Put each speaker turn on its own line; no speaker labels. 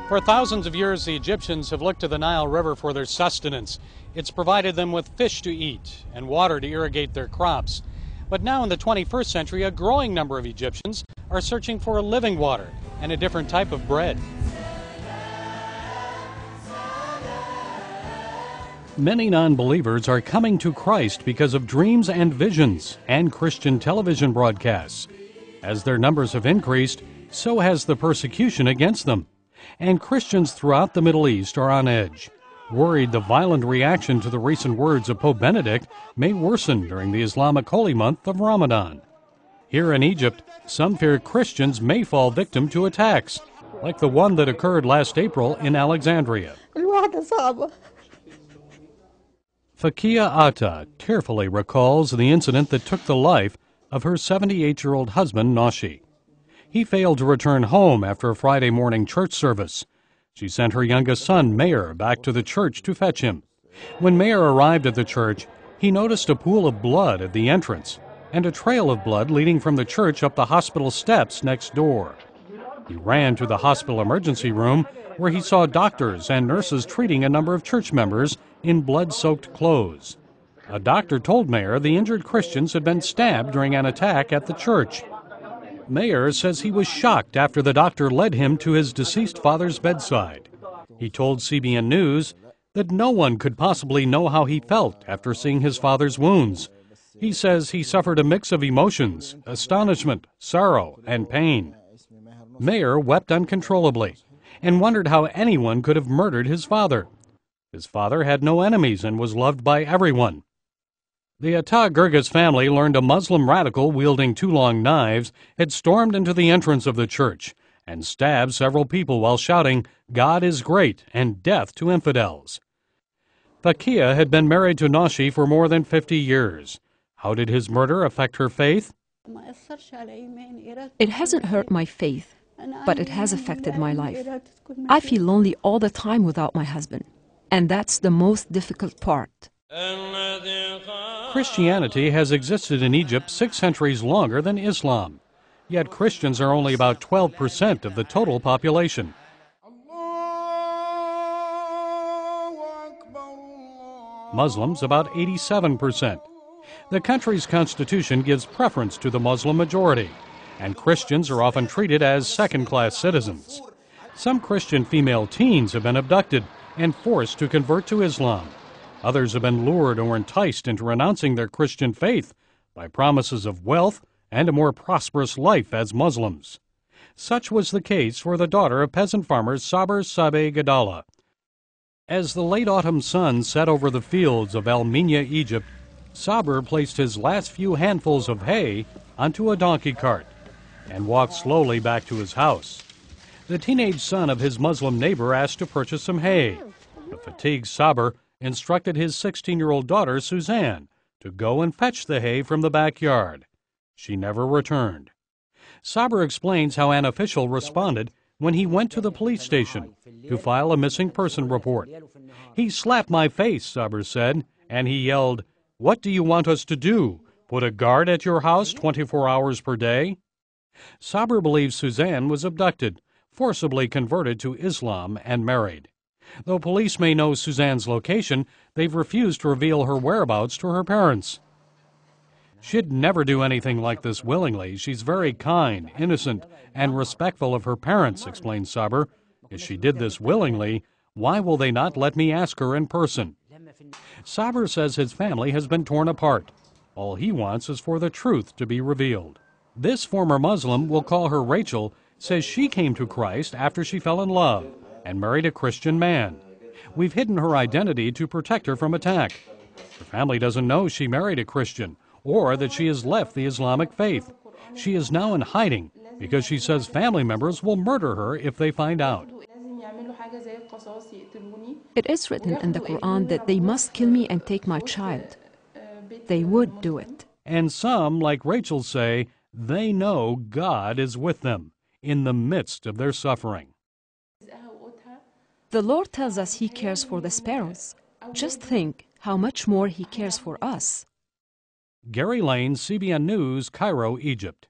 For thousands of years, the Egyptians have looked to the Nile River for their sustenance. It's provided them with fish to eat and water to irrigate their crops. But now in the 21st century, a growing number of Egyptians are searching for living water and a different type of bread. Many non-believers are coming to Christ because of dreams and visions and Christian television broadcasts. As their numbers have increased, so has the persecution against them. And Christians throughout the Middle East are on edge, worried the violent reaction to the recent words of Pope Benedict may worsen during the Islamic holy month of Ramadan. Here in Egypt, some fear Christians may fall victim to attacks, like the one that occurred last April in Alexandria. Fakia Atta tearfully recalls the incident that took the life of her 78-year-old husband, Nashi. He failed to return home after a Friday morning church service. She sent her youngest son, Meir, back to the church to fetch him. When Meir arrived at the church, he noticed a pool of blood at the entrance and a trail of blood leading from the church up the hospital steps next door. He ran to the hospital emergency room where he saw doctors and nurses treating a number of church members in blood-soaked clothes. A doctor told Meir the injured Christians had been stabbed during an attack at the church. Meir says he was shocked after the doctor led him to his deceased father's bedside. He told CBN News that no one could possibly know how he felt after seeing his father's wounds. He says he suffered a mix of emotions, astonishment, sorrow, and pain. Meir wept uncontrollably and wondered how anyone could have murdered his father. His father had no enemies and was loved by everyone. The Atta Girgis family learned a Muslim radical wielding two long knives had stormed into the entrance of the church and stabbed several people while shouting, "God is great," and "Death to infidels." Fakia had been married to Nashi for more than 50 years. How did his murder affect her faith?
It hasn't hurt my faith, but it has affected my life. I feel lonely all the time without my husband, and that's the most difficult part.
Christianity has existed in Egypt 6 centuries longer than Islam, yet Christians are only about 12% of the total population. Muslims about 87%. The country's constitution gives preference to the Muslim majority, and Christians are often treated as second-class citizens. Some Christian female teens have been abducted and forced to convert to Islam. Others have been lured or enticed into renouncing their Christian faith by promises of wealth and a more prosperous life as Muslims. Such was the case for the daughter of peasant farmer Saber Sabe Gadala. As the late autumn sun set over the fields of El Minya, Egypt, Saber placed his last few handfuls of hay onto a donkey cart and walked slowly back to his house. The teenage son of his Muslim neighbor asked to purchase some hay. The fatigued Saber instructed his 16-year-old daughter, Suzanne, to go and fetch the hay from the backyard. She never returned. Saber explains how an official responded when he went to the police station to file a missing person report. "He slapped my face," Saber said, and he yelled, "What do you want us to do? Put a guard at your house 24 hours per day?" Saber believes Suzanne was abducted, forcibly converted to Islam, and married. Though police may know Suzanne's location, they've refused to reveal her whereabouts to her parents. "She'd never do anything like this willingly. She's very kind, innocent, and respectful of her parents," explains Saber. "If she did this willingly, why will they not let me ask her in person?" Saber says his family has been torn apart. All he wants is for the truth to be revealed. This former Muslim, we'll call her Rachel, says she came to Christ after she fell in love and married a Christian man. "We've hidden her identity to protect her from attack. Her family doesn't know she married a Christian or that she has left the Islamic faith. She is now in hiding because she says family members will murder her if they find out."
It is written in the Quran that they must kill me and take my child. They would do it.
And some, like Rachel, say they know God is with them in the midst of their suffering.
The Lord tells us He cares for the sparrows. Just think how much more He cares for us.
Gary Lane, CBN News, Cairo, Egypt.